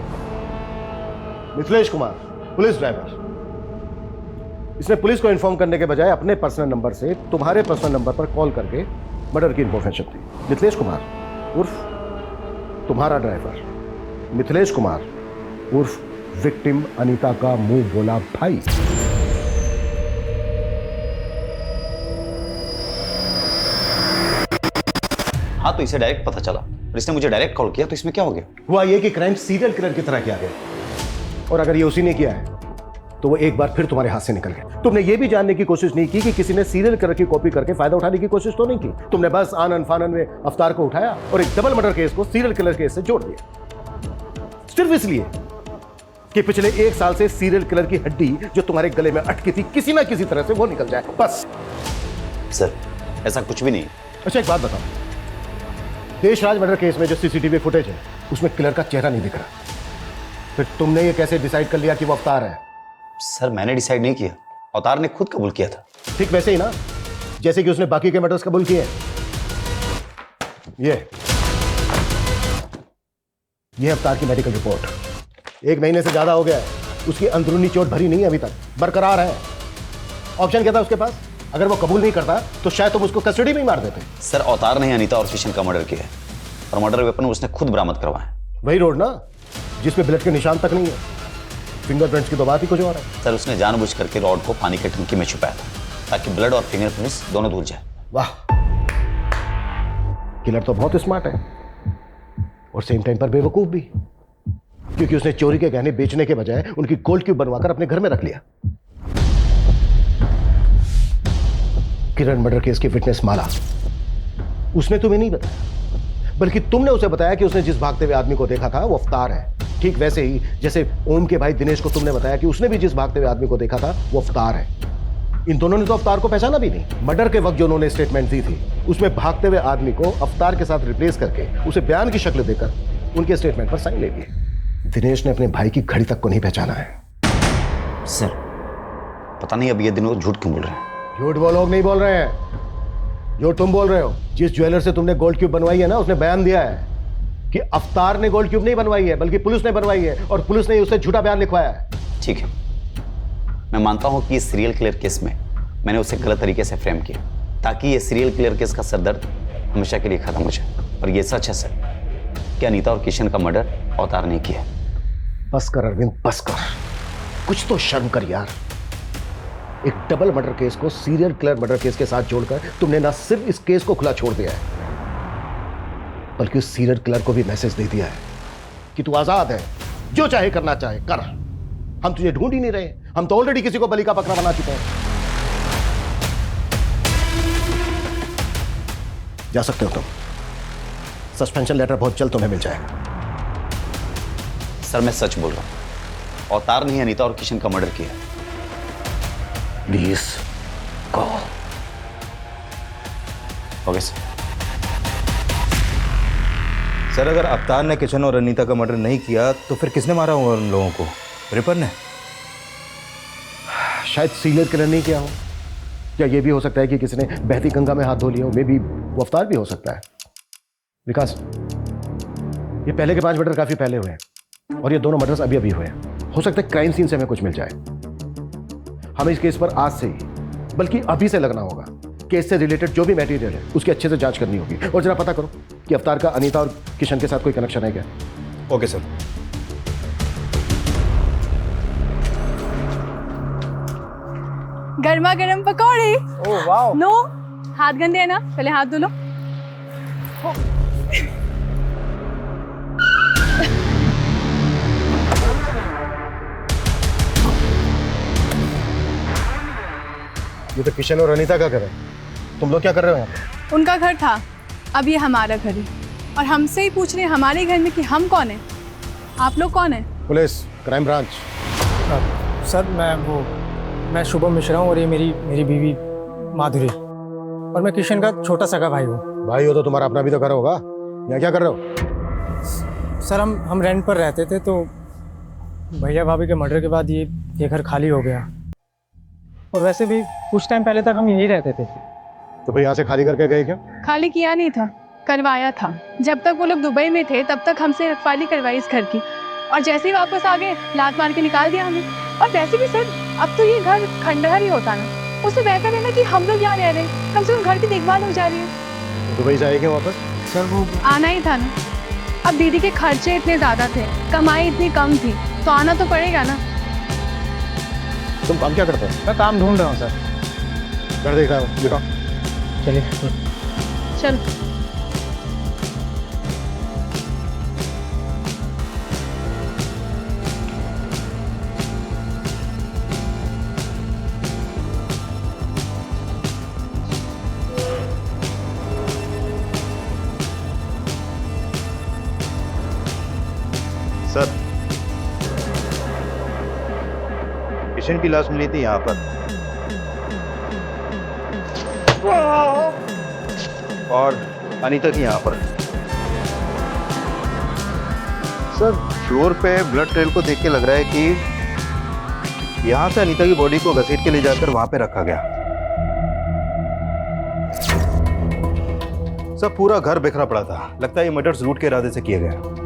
Mithilesh Kumar, police driver. इसने पुलिस को इन्फॉर्म करने के बजाय अपने पर्सनल नंबर से तुम्हारे पर्सनल नंबर पर कॉल करके मर्डर की इंफॉर्मेशन दी। मिथिलेश कुमार उर्फ तुम्हारा ड्राइवर, मिथिलेश कुमार उर्फ विक्टिम अनीता का मुंह बोला भाई। हाँ, तो इसे डायरेक्ट पता चला और इसने मुझे डायरेक्ट कॉल किया, तो इसमें क्या हो गया? हुआ ये कि क्राइम सीरियल किलर की तरह किया गया, और अगर ये उसी ने किया है तो वो एक बार फिर तुम्हारे हाथ से निकल गया। तुमने ये भी जानने की कोशिश नहीं की कि किसी ने सीरियल किलर की कॉपी करके फायदा उठाने की कोशिश तो नहीं की। तुमने बस आनन फानन में अवतार को उठाया और एक डबल मर्डर केस को सीरियल किलर केस से जोड़ दिया, सिर्फ इसलिए कि पिछले 1 साल से सीरियल किलर की हड्डी जो तुम्हारे गले में अटकी थी किसी ना किसी तरह से वो निकल जाए, बस। सर, ऐसा कुछ भी नहीं। अच्छा, एक बात बताओ, देशराज मर्डर केस में जो सीसीटीवी फुटेज है उसमें किलर का चेहरा नहीं दिख रहा, फिर तुमने ये कैसे डिसाइड कर लिया कि वो अवतार है? सर, मैंने डिसाइड नहीं किया, अवतार ने खुद कबूल किया था। ठीक वैसे ही ना जैसे कि उसने बाकी के मर्डर्स कबूल किए। ये अवतार की मेडिकल रिपोर्ट 1 महीने से ज्यादा हो गया है, उसकी अंदरूनी चोट भरी नहीं है, अभी तक बरकरार है। ऑप्शन क्या था उसके पास? अगर वो कबूल नहीं करता तो शायद तुम उसको कस्टडी में ही मार देते। सर, अवतार ने अनीता और किशन का मर्डर किया है और मर्डर वेपन उसने खुद बरामद करवाया। वही रोड ना जिसमें ब्लड के निशान तक नहीं है, फिंगरप्रिंट्स की तो बात ही कुछ और है। सर, उसने जानबूझ करके रॉड को पानी की टंकी में छुपाया था ताकि ब्लड और फिंगरप्रिंट्स दोनों दूर जाए। वाह, किलर तो बहुत स्मार्ट है और सेम टाइम पर बेवकूफ भी, क्योंकि उसने चोरी के गहने बेचने के बजाय उनकी गोल्ड क्यूब बनवाकर अपने घर में रख लिया। किरण मर्डर केस की विटनेस माला, उसने तुम्हें नहीं बताया बल्कि तुमने उसे बताया कि उसने जिस भागते हुए आदमी को देखा था वो अवतार है। ठीक वैसे ही जैसे ओम के भाई दिनेश को तुमने बताया कि उसने भी जिस भागते हुए आदमी को देखा था वो अवतार है। इन दोनों ने तो अवतार को पहचाना भी नहीं। मर्डर के वक्त जो उन्होंने स्टेटमेंट दी थी उसमें भागते हुए आदमी को अवतार के साथ रिप्लेस करके उसे बयान की शक्ल देकर उनके स्टेटमेंट पर साइन ले लिए। दिनेश ने अपने भाई की घड़ी तक को नहीं पहचाना है। सर, पता नहीं अब ये दिनों झूठ क्यों बोल रहे हैं। झूठ वो लोग नहीं बोल रहे हैं जो तुम बोल रहे हो। जिस ज्वेलर से तुमने गोल्ड क्यूब बनवाई है ना, उसने बयान दिया है कि अवतार ने गोल्ड क्यूब नहीं बनवाई है बल्कि पुलिस ने बनवाई है, और पुलिस ने उससे झूठा बयान लिखवाया है। ठीक है, मैं मानता हूं कि इस सीरियल किलर केस में मैंने उसे गलत तरीके से फ्रेम किया ताकि ये सीरियल किलर केस का सरदर्द हमेशा के लिए खत्म हो जाए। और ये सच है सर कि अनीता और किशन का मर्डर अवतार ने किया। बस कर अरविंद, बस कर, कुछ तो शर्म कर यार। एक डबल मर्डर केस को सीरियल किलर मर्डर केस के साथ जोड़कर तुमने ना सिर्फ इस केस को खुला छोड़ दिया है बल्कि उस सीरियल किलर को भी मैसेज दे दिया है कि तू आजाद है, जो चाहे करना चाहे कर, हम तुझे ढूंढ ही नहीं रहे, हम तो ऑलरेडी किसी को बलि का बकरा बना चुके हैं। जा सकते हो तुम, सस्पेंशन लेटर बहुत जल्द तुम्हें मिल जाएगा। सर, मैं सच बोल रहा हूं, अवतार ने अनीता और किशन का मर्डर किया। Please go. Okay sir. Sir, अगर अवतार ने किशन और अनीता का मर्डर नहीं किया तो फिर किसने मारा होगा उन लोगों को? रिपर ने? शायद सीरियल किलर नहीं किया हो, या ये भी हो सकता है कि किसी ने बहती गंगा में हाथ धो लिया हो। मे बी वो अवतार भी हो सकता है। विकास, ये पहले के 5 मर्डर काफी पहले हुए हैं और ये दोनों मर्डर्स अभी अभी हुए हैं। हो सकता है क्राइम सीन से हमें कुछ मिल जाए। हमें इस केस पर आज से ही बल्कि अभी से लगना होगा। केस से रिलेटेड जो भी मटेरियल है उसकी अच्छे से जांच करनी होगी, और जरा पता करो कि अवतार का अनीता और किशन के साथ कोई कनेक्शन है क्या। Okay sir. गर्मा गर्म पकौड़े। ओह वाह। नो, हाथ गंदे है ना, पहले हाथ धो लो। ये तो किशन और अनीता का घर है, तुम लोग क्या कर रहे हो यहाँ पे? उनका घर था, अब ये हमारा घर है, और हमसे ही पूछ रहे हैं हमारे घर में कि हम कौन है। आप लोग कौन है? Police, crime branch. सर, मैं शुभम मिश्रा हूँ और ये मेरी बीवी माधुरी, और मैं किशन का छोटा सगा भाई हूँ। भाई हो तो तुम्हारा अपना भी तो घर होगा, यहाँ क्या कर रहे हो? सर हम रेंट पर रहते थे, तो भैया भाभी के मर्डर के बाद ये घर खाली हो गया। और वैसे भी कुछ टाइम पहले तक हम यहीं रहते थे। तो भाई यहाँ से खाली करके गए क्यों? खाली किया नहीं था, करवाया था। जब तक वो लोग दुबई में थे तब तक हमसे रखवाली करवाई इस घर की, और जैसे ही वापस आ गए लात मार के निकाल दिया हमें। और वैसे भी सर, अब तो ये घर खंडहर ही होता ना, उससे बेहतर है ना कि हम लोग यहाँ रह रहे हैं, कम से कम घर की देखभाल हो जा रही है। दुबई से आए क्या वापस? सर वो आना ही था ना, अब दीदी के खर्चे इतने ज़्यादा थे, कमाई इतनी कम थी, तो आना तो पड़ेगा ना। तुम काम क्या करते हो? मैं काम ढूंढ रहा हूँ सर। घर देख रहा हूँ, दिखाओ। चलिए चल। सर, किशन की लाश मिली थी यहाँ पर, और अनीता की यहाँ पर। सर, फ्लोर पे ब्लड ट्रेल को देख के लग रहा है कि यहाँ से अनीता की बॉडी को घसीट के ले जाकर वहां पे रखा गया। सर, पूरा घर बिखरा पड़ा था, लगता है ये मर्डर्स लूट के इरादे से किया गया।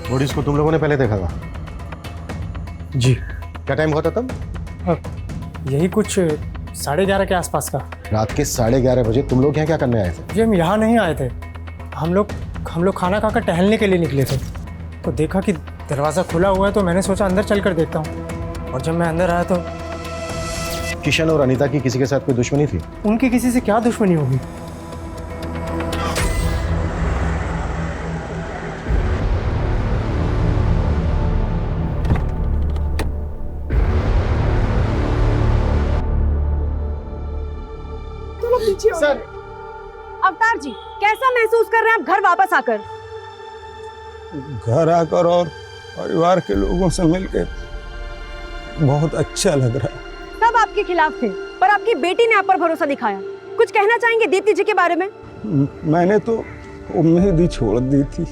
बॉडीज को तुम लोगों ने पहले देखा था? जी। क्या टाइम हुआ था तब? यही कुछ 11:30 के आसपास का। रात के 11:30 बजे तुम लोग यहाँ क्या करने आए थे? जी हम यहाँ नहीं आए थे, हम लोग खाना खाकर टहलने के लिए निकले थे। तो देखा कि दरवाज़ा खुला हुआ है, तो मैंने सोचा अंदर चल कर देखता हूँ। और जब मैं अंदर आया तो किशन और अनीता की किसी के साथ कोई दुश्मनी थी? उनकी किसी से क्या दुश्मनी होगी? सर, अवतार जी कैसा महसूस कर रहे हैं आप घर वापस आकर? घर आकर और परिवार के लोगों से मिलकर बहुत अच्छा लग रहा है। सब आपके खिलाफ थे, पर आपकी बेटी ने आप पर भरोसा दिखाया। कुछ कहना चाहेंगे दीप्ति जी के बारे में? मैंने तो उम्मीद ही छोड़ दी थी,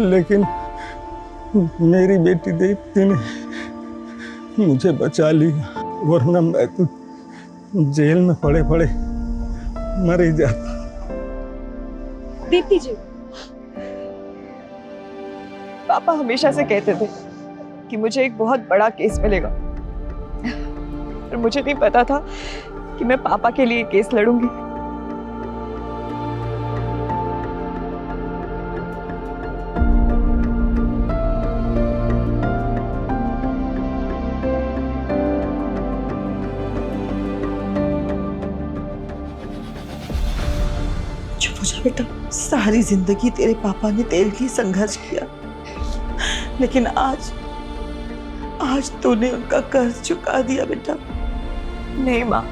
लेकिन मेरी बेटी दीप्ति ने मुझे बचा लिया, वरना मैं तो जेल में पड़े पड़े मर ही जाता। दीप्ति जी, पापा हमेशा से कहते थे कि मुझे एक बहुत बड़ा केस मिलेगा, पर मुझे नहीं पता था कि मैं पापा के लिए केस लड़ूंगी। चुप हो जा बेटा, सारी जिंदगी तेरे पापा ने तेरे लिए संघर्ष किया, लेकिन आज तूने उनका कर्ज चुका दिया बेटा। नहीं माँ,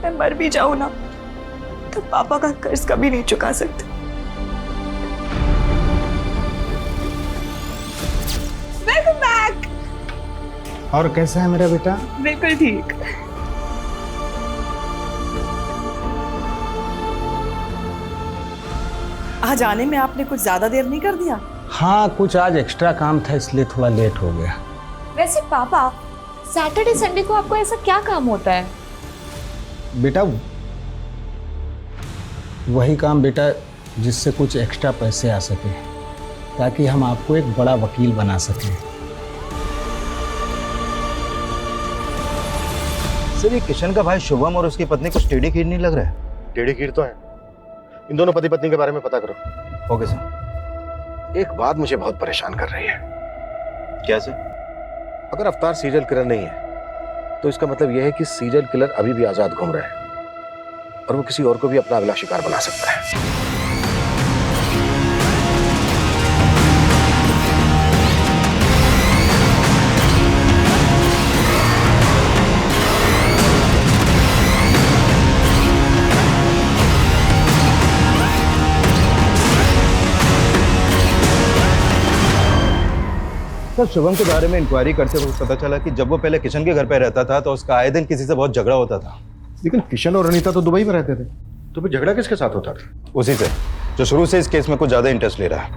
मैं मर भी जाऊं ना तो पापा का कर्ज कभी नहीं चुका सकते। Welcome back. और कैसा है मेरा बेटा? बिल्कुल ठीक। आज आने में आपने कुछ ज्यादा देर नहीं कर दिया? हाँ, कुछ आज एक्स्ट्रा काम था इसलिए थोड़ा लेट हो गया। वैसे पापा, सैटरडे संडे को आपको ऐसा क्या काम होता है? बेटा वही काम बेटा जिससे कुछ एक्स्ट्रा पैसे आ सके, ताकि हम आपको एक बड़ा वकील बना सकें। सर, ये किशन का भाई शुभम और उसकी पत्नी कुछ टेढ़ी खीर नहीं लग रहा है? टेढ़ी खीर तो है। इन दोनों पति पत्नी के बारे में पता करो। Okay sir. एक बात मुझे बहुत परेशान कर रही है। क्या सर? अगर अवतार सीरियल किलर नहीं है तो इसका मतलब यह है कि सीरियल किलर अभी भी आजाद घूम रहा है और वो किसी और को भी अपना अगला शिकार बना सकता है। सर शुभम के बारे में इंक्वायरी करते वक्त पता चला कि जब वो पहले किशन के घर पे रहता था तो उसका आए दिन किसी से बहुत झगड़ा होता था। लेकिन किशन और अनीता तो दुबई में रहते थे, तो फिर झगड़ा किसके साथ होता था? उसी से, जो शुरू से इस केस में कुछ ज्यादा इंटरेस्ट ले रहा है।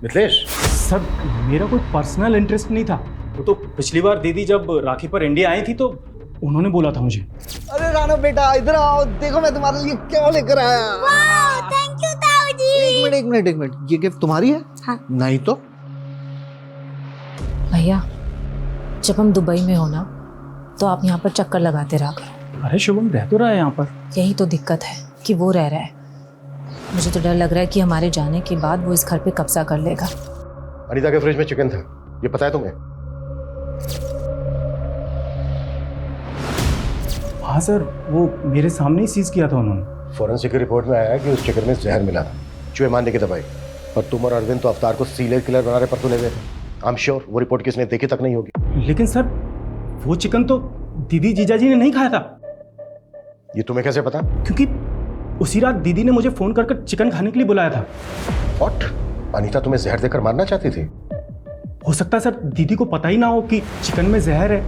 मिथिलेश, सर मेरा कोई पर्सनल इंटरेस्ट नहीं था। वो तो पिछली बार दीदी जब राखी पर इंडिया आई थी तो उन्होंने बोला था मुझे। अरे राणा बेटा इधर आओ, देखो मैं तुम्हारे लिए क्या लेकर आया। थैंक यू ताऊ जी। एक मिनट, ये गिफ्ट तुम्हारी है? हाँ। नहीं तो भैया जब हम दुबई में हो ना तो आप यहाँ पर चक्कर लगाते रहा करो। अरे शुभम रह तो रहा है यहाँ पर। यही तो दिक्कत है कि वो रह रहा है। मुझे तो डर लग रहा है कि हमारे जाने के बाद वो इस घर पे कब्जा कर लेगा। अनीता के फ्रिज में चिकन था, ये पता है तुम्हें? हाँ सर, वो मेरे सामने ही सीज किया था उन्होंने। फॉरेंसिक की रिपोर्ट में आया है कि उस चिकन में जहर मिला था, चूहे मारने की दवाई। और तुम और अरविंद तो अवतार को सीरियल किलर बना रहे पर तुले हुए थे। आई एम श्योर वो रिपोर्ट किसने देखी तक नहीं होगी। लेकिन सर वो चिकन तो दीदी जीजाजी ने नहीं खाया था। ये तुम्हें कैसे पता? क्योंकि उसी रात दीदी ने मुझे फोन कर चिकन खाने के लिए बुलाया था। व्हाट? अनीता तुम्हें जहर देकर मारना चाहती थी? हो सकता है सर दीदी को पता ही ना हो कि चिकन में जहर है,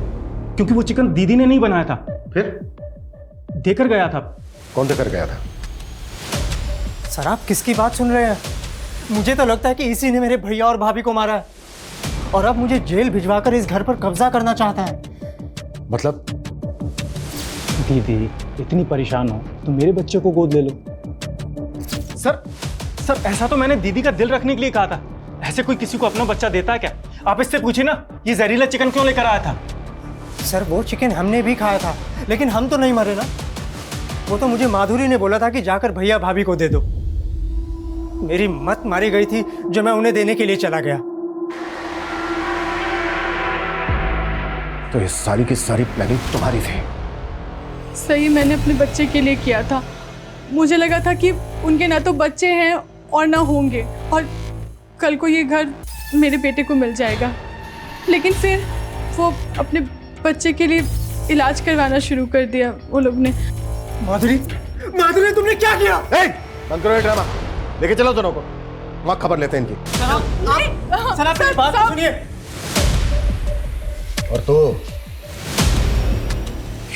क्योंकि वो चिकन दीदी ने नहीं बनाया था। फिर देकर गया था। कौन देकर गया था? सर आप किसकी बात सुन रहे हैं? मुझे तो लगता है कि इसी ने मेरे भैया और भाभी को मारा है और अब मुझे जेल भिजवाकर इस घर पर कब्जा करना चाहता है। मतलब? दीदी इतनी परेशान हो तो मेरे बच्चे को गोद ले लो। सर ऐसा तो मैंने दीदी का दिल रखने के लिए कहा था। ऐसे कोई किसी को अपना बच्चा देता है क्या? आप इससे पूछिए ना, ये जहरीला चिकन क्यों लेकर आया था? सर वो चिकन हमने भी खाया था, लेकिन हम तो नहीं मरे ना। वो तो मुझे माधुरी ने बोला था कि जाकर भैया भाभी को दे दो। मेरी मत मारी गई थी जो मैं उन्हें देने के लिए चला गया। तो ये सारी की सारी प्लानिंग तुम्हारी थी? सही मैंने अपने बच्चे के लिए किया था। मुझे लगा था कि उनके ना तो बच्चे हैं और ना होंगे, और कल को ये घर मेरे बेटे को मिल जाएगा। लेकिन फिर वो अपने बच्चे के लिए इलाज करवाना शुरू कर दिया वो लोग ने। माधुरी तुमने क्या किया? बंद करो ये ड्रामा, लेके चलो दोनों को, वहां खबर लेते हैं इनकी। सर आप मेरी बात सुनिए। और तो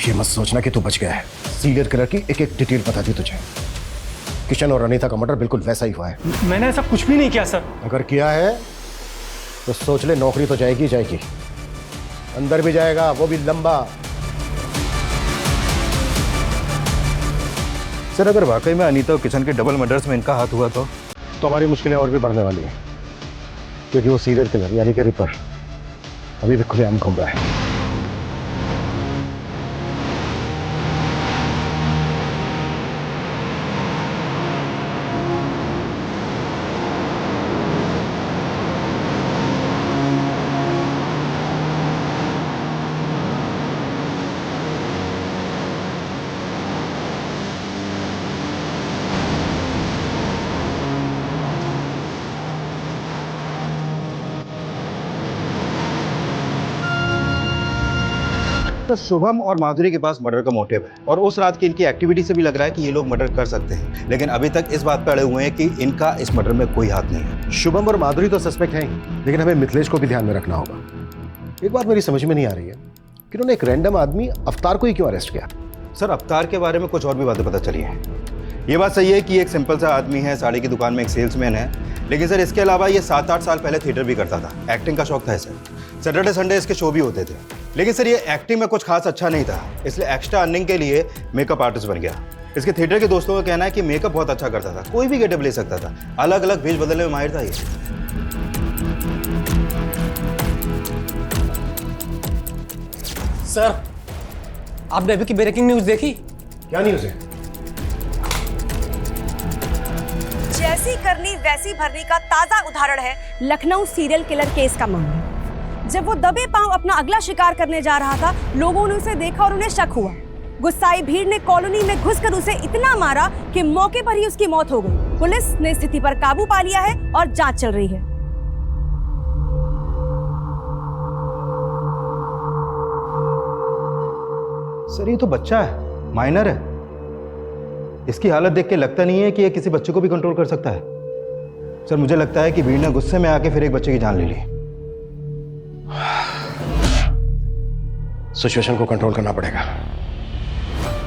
ये मत सोचना कि तू बच गया है। सीरियल किलर की एक एक डिटेल बता दी तुझे। किशन और अनीता का मर्डर बिल्कुल वैसा ही हुआ है। मैंने ऐसा कुछ भी नहीं किया सर। अगर किया है तो सोच ले, नौकरी तो जाएगी जाएगी, अंदर भी जाएगा, वो भी लंबा। सर अगर वाकई में अनीता और किशन के डबल मर्डर्स में इनका हाथ हुआ तो हमारी मुश्किलें और भी बढ़ने वाली हैं, क्योंकि वो सीरियल किलर यानी कि रिपर अभी भी खुलेआम घूम रहा है। तो शुभम और माधुरी के पास मर्डर का मोटिव है और उस रात की इनकी एक्टिविटी से भी लग रहा है कि ये लोग मर्डर कर सकते हैं, लेकिन अभी तक इस बात पर अड़े हुए हैं कि इनका इस मर्डर में कोई हाथ नहीं है। शुभम और माधुरी तो सस्पेक्ट हैं, लेकिन हमें मिथिलेश को भी ध्यान में रखना होगा। एक बात मेरी समझ में नहीं आ रही है कि उन्होंने एक रैंडम आदमी अवतार को ही क्यों अरेस्ट किया? सर अवतार के बारे में कुछ और भी बातें पता चली हैं। ये बात सही है कि एक सिंपल सा आदमी है, साड़ी की दुकान में एक सेल्समैन है, लेकिन सर इसके अलावा ये 7-8 साल पहले थिएटर भी करता था। एक्टिंग का शौक था इसे। सैटरडे संडे इसके शो भी होते थे, लेकिन सर ये एक्टिंग में कुछ खास अच्छा नहीं था, इसलिए एक्स्ट्रा अर्निंग के लिए मेकअप आर्टिस्ट बन गया। इसके थिएटर के दोस्तों का कहना है कि मेकअप बहुत अच्छा करता था, कोई भी गेटअप ले सकता था, अलग अलग भेज बदलने में माहिर था ये। सर आपने अभी की ब्रेकिंग न्यूज देखी? क्या न्यूज है? जैसी करनी वैसी भरनी का ताजा उदाहरण है लखनऊ सीरियल किलर केस का मामला। जब वो दबे पांव अपना अगला शिकार करने जा रहा था, लोगों ने उसे देखा और उन्हें शक हुआ। गुस्साई भीड़ ने कॉलोनी में घुसकर उसे इतना मारा कि मौके पर ही उसकी मौत हो गई। पुलिस ने स्थिति पर काबू पा लिया है और जांच चल रही है। सर ये तो बच्चा है, माइनर है। इसकी हालत देख के लगता नहीं है कि ये किसी बच्चे को भी कंट्रोल कर सकता है। सर मुझे लगता है कि भीड़ ने गुस्से में आके फिर एक बच्चे की जान ले ली। सिचुएशन को कंट्रोल करना पड़ेगा।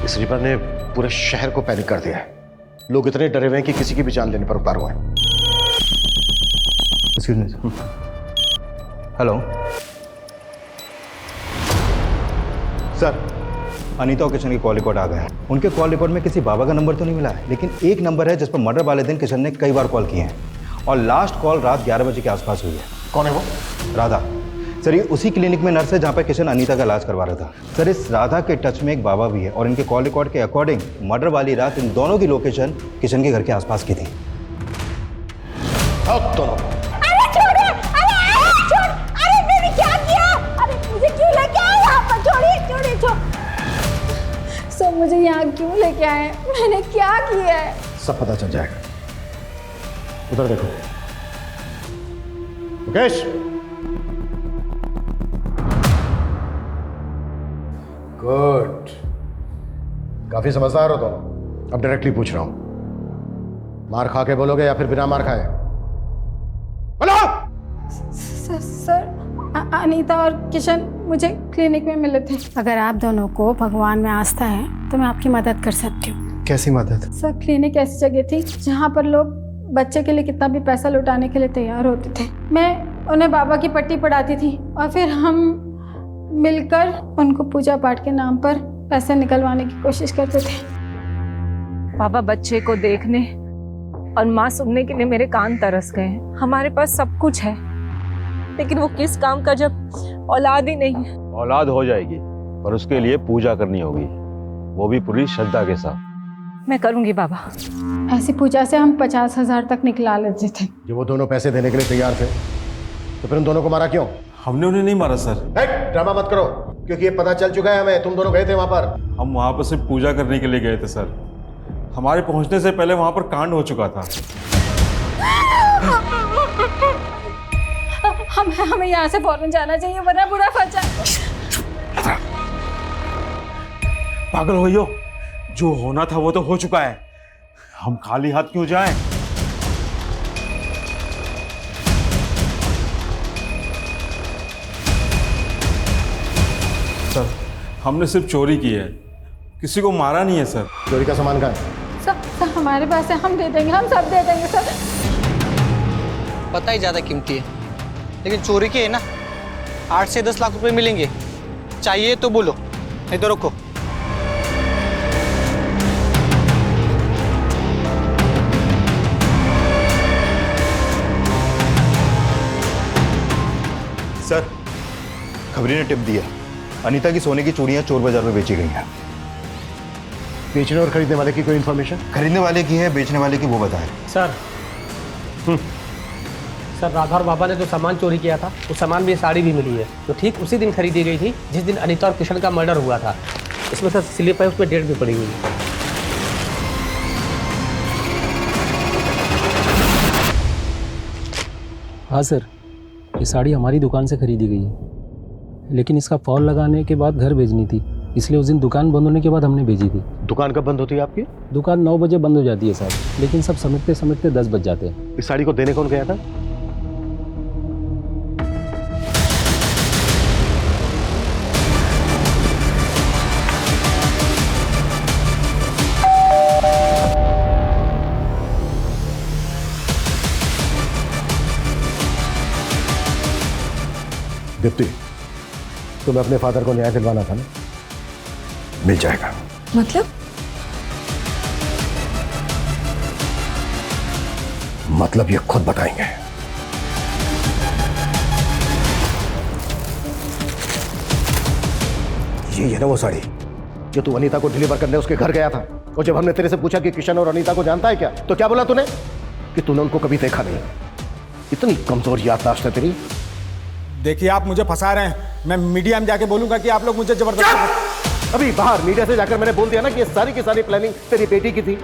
इस रिपर ने पूरे शहर को पैनिक कर दिया है। लोग इतने डरे हुए हैं कि किसी की भी जान लेने पर उतार हुए हैं। Excuse me sir. Hello sir, Anita और किशन के कॉल रिकॉर्ड आ गए हैं। उनके कॉल रिकॉर्ड में किसी बाबा का नंबर तो नहीं मिला है, लेकिन एक नंबर है जिस पर मर्डर वाले दिन किशन ने कई बार कॉल किए हैं और लास्ट कॉल रात 11 बजे के आसपास हुई है। कौन है वो? राधा। सर ये उसी क्लिनिक में नर्स है जहाँ पर किशन अनीता का इलाज करवा रहा था। सर इस राधा के टच में एक बाबा भी है और इनके कॉल रिकॉर्ड के अकॉर्डिंग मर्डर वाली रात इन दोनों की लोकेशन किशन के घर के आसपास की थी। दोनों सर मुझे यहाँ क्यों लेके आए? मैंने क्या किया है? सब पता चल जाएगा। उधर देखो मुकेश। गुड, काफी समझदार हो तुम। अब डायरेक्टली पूछ रहा हूं, मार खा के बोलोगे या फिर बिना मार खाए? बोलो। सर अनीता और किशन मुझे क्लिनिक में मिले थे। अगर आप दोनों को भगवान में आस्था है तो मैं आपकी मदद कर सकती हूँ। कैसी मदद? सर क्लिनिक ऐसी जगह थी जहाँ पर लोग बच्चे के लिए कितना भी पैसा लुटाने के लिए तैयार होते थे। मैं उन्हें बाबा की पट्टी पढ़ाती थी और फिर हम मिलकर उनको पूजा पाठ के नाम पर पैसे निकलवाने की कोशिश करते थे। पापा बच्चे को देखने और माँ सुनने के लिए मेरे कान तरस गए हैं। हमारे पास सब कुछ है, लेकिन वो किस काम का जब औलाद ही नहीं है। औलाद हो जाएगी, पर उसके लिए पूजा करनी होगी, वो भी पूरी श्रद्धा के साथ। मैं करूंगी बाबा। ऐसी पूजा से हम 50,000 तक निकला लेते थे। जब वो दोनों पैसे देने के लिए तैयार थे तो फिर उन दोनों को मारा क्यों? हमने उन्हें नहीं मारा सर। ड्रामा मत करो, क्योंकि ये पता चल चुका है हमें तुम दोनों गए थे वहां पर। हम वहां पर सिर्फ पूजा करने के लिए गए थे सर। हमारे पहुंचने से पहले वहां पर कांड हो चुका था। हमें यहाँ से फौरन जाना चाहिए वरना बुरा फंस जाए। पागल हो यो, जो होना था वो तो हो चुका है। हम खाली हाथ क्यों जाएं? सर हमने सिर्फ चोरी की है, किसी को मारा नहीं है सर। चोरी का सामान कहाँ है? सर हमारे पास है, हम दे देंगे, हम सब दे देंगे सर। पता ही ज़्यादा कीमती है, लेकिन चोरी के है ना 8 से 10 लाख रुपए मिलेंगे। चाहिए तो बोलो, नहीं तो रखो। सर खबरी ने टिप दिया, अनीता की सोने की चूड़ियां चोर बाजार में बेची गई हैं। बेचने और खरीदने वाले की कोई इन्फॉर्मेशन? खरीदने वाले की है, बेचने वाले की वो बताए। सर सर राधा और बाबा ने जो सामान चोरी किया था उस सामान में ये साड़ी भी मिली है, जो ठीक उसी दिन खरीदी गई थी जिस दिन अनीता और किशन का मर्डर हुआ था। इसमें सर स्लिप है, उसमें डेट भी पड़ी हुई है। हाँ सर, ये साड़ी हमारी दुकान से खरीदी गई है, लेकिन इसका फॉल लगाने के बाद घर भेजनी थी, इसलिए उस दिन दुकान बंद होने के बाद हमने भेजी थी। दुकान कब बंद होती है आपकी? दुकान 9 बजे बंद हो जाती है साहब, लेकिन सब समेटते समेटते 10 बज जाते हैं। इस साड़ी को देने कौन गया था? दीप्ति, तुम्हें अपने फादर को न्याय दिलवाना था ना? मिल जाएगा। मतलब? मतलब ये खुद बताएंगे। ये है ना वो साड़ी जो तू अनीता को डिलीवर करने उसके घर गया था, और जब हमने तेरे से पूछा कि किशन और अनीता को जानता है क्या, तो क्या बोला तूने? कि तूने उनको कभी देखा नहीं। इतनी कमजोर याददाश्त है तेरी। देखिए आप मुझे फंसा रहे हैं, मैं मीडिया में जाके बोलूंगा कि आप लोग मुझे जबरदस्ती। अभी बाहर मीडिया से जाकर मैंने बोल दिया ना कि ये सारी की सारी प्लानिंग तेरी बेटी की थी।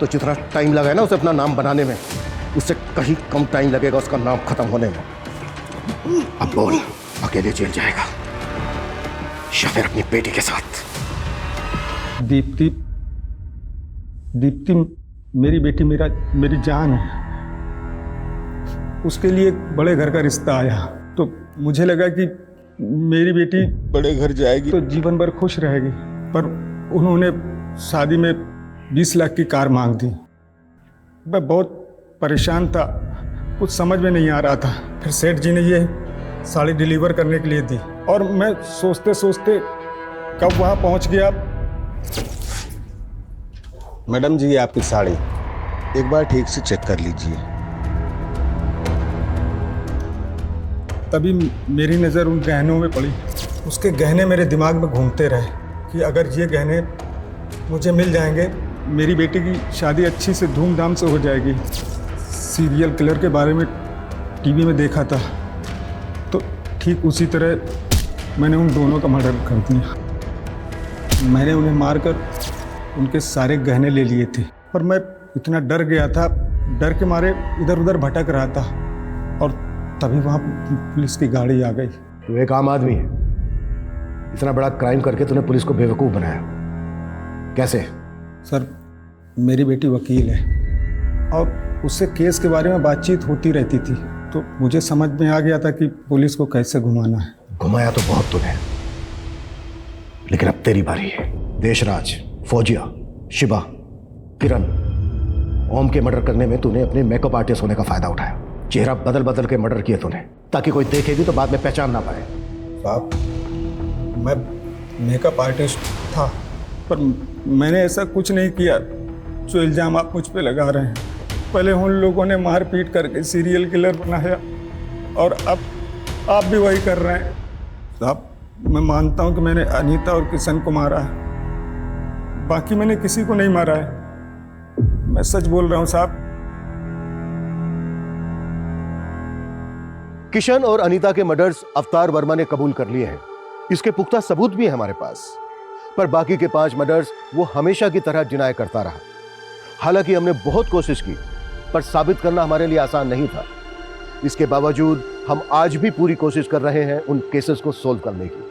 तो जितना टाइम लगा है ना उसे अपना नाम बनाने में, उससे कहीं कम टाइम लगेगा उसका नाम खत्म होने में। अब बोल, अकेले जेल जाएगा या फिर अपनी बेटी के साथ? दीप्ति मेरी बेटी मेरी जान है। उसके लिए एक बड़े घर का रिश्ता आया तो मुझे लगा कि मेरी बेटी बड़े घर जाएगी तो जीवन भर खुश रहेगी, पर उन्होंने शादी में 20 लाख की कार मांग दी। मैं बहुत परेशान था, कुछ समझ में नहीं आ रहा था। फिर सेठ जी ने ये साड़ी डिलीवर करने के लिए दी और मैं सोचते सोचते कब वहाँ पहुँच गया। मैडम जी, ये आपकी साड़ी एक बार ठीक से चेक कर लीजिए। तभी मेरी नज़र उन गहनों में पड़ी। उसके गहने मेरे दिमाग में घूमते रहे कि अगर ये गहने मुझे मिल जाएंगे, मेरी बेटी की शादी अच्छी से धूमधाम से हो जाएगी। सीरियल किलर के बारे में टीवी में देखा था, तो ठीक उसी तरह मैंने उन दोनों का मर्डर कर दिया। मैंने उन्हें मारकर उनके सारे गहने ले लिए थे, पर मैं इतना डर गया था, डर के मारे इधर उधर भटक रहा था और तभी वहाँ पुलिस की गाड़ी आ गई। तू एक आम आदमी है, इतना बड़ा क्राइम करके तूने पुलिस को बेवकूफ़ बनाया, कैसे? सर, मेरी बेटी वकील है और उससे केस के बारे में बातचीत होती रहती थी, तो मुझे समझ में आ गया था कि पुलिस को कैसे घुमाना है। घुमाया तो बहुत तूने, लेकिन अब तेरी बारी है। देशराज, फौजिया, शिवा, किरण, ओम के मर्डर करने में तूने अपने मेकअप आर्टिस्ट होने का फायदा उठाया। चेहरा बदल बदल के मर्डर किया तूने, ताकि कोई देखे भी तो बाद में पहचान ना पाए। साहब, मैं मेकअप आर्टिस्ट था, पर मैंने ऐसा कुछ नहीं किया जो इल्ज़ाम आप मुझ पे लगा रहे हैं। पहले उन लोगों ने मार पीट करके सीरियल किलर बनाया और अब आप भी वही कर रहे हैं। साहब, मैं मानता हूँ कि मैंने अनीता और किशन को मारा है, बाकी मैंने किसी को नहीं मारा है। मैं सच बोल रहा हूँ साहब। किशन और अनीता के मर्डर्स अवतार वर्मा ने कबूल कर लिए हैं। इसके पुख्ता सबूत भी है हमारे पास, पर बाकी के 5 मर्डर्स वो हमेशा की तरह डिनाई करता रहा। हालांकि हमने बहुत कोशिश की, पर साबित करना हमारे लिए आसान नहीं था। इसके बावजूद हम आज भी पूरी कोशिश कर रहे हैं उन केसेस को सोल्व करने की।